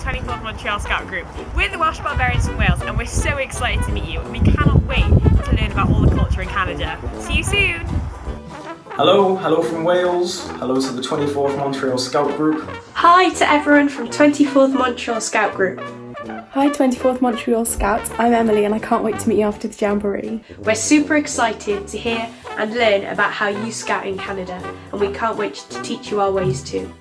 24th Montreal Scout Group. We're the Welsh Baabarians from Wales and we're so excited to meet you and we cannot wait to learn about all the culture in Canada. See you soon! Hello from Wales. Hello to the 24th Montreal Scout Group. Hi to everyone from 24th Montreal Scout Group. Hi 24th Montreal Scouts, I'm Emily and I can't wait to meet you after the Jamboree. We're super excited to hear and learn about how you scout in Canada and we can't wait to teach you our ways too.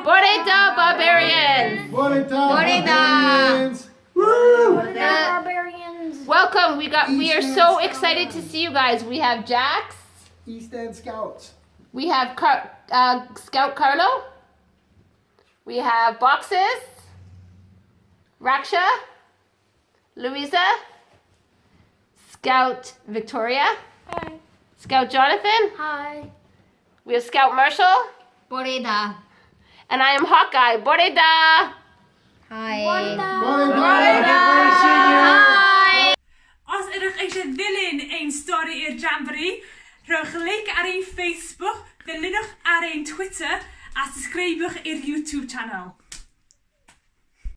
Welsh Baabarians! Welsh Baabarians! Woo! Baabarians! Welcome. We are so excited to see you guys. We have Jax. East End Scouts. We have Scout Carlo. We have Boxes. Raksha. Louisa. Scout Victoria. Hi. Scout Jonathan. Hi. We have Scout Marshall. Boreda. And I am Hawkeye. Boreda. Hi. Hi. Os ydych eisiau ddilyn ein stori i'r Jamboree, rhowch like ar ein Facebook, ddilynwch ar ein Twitter a subscribewch i'r YouTube channel.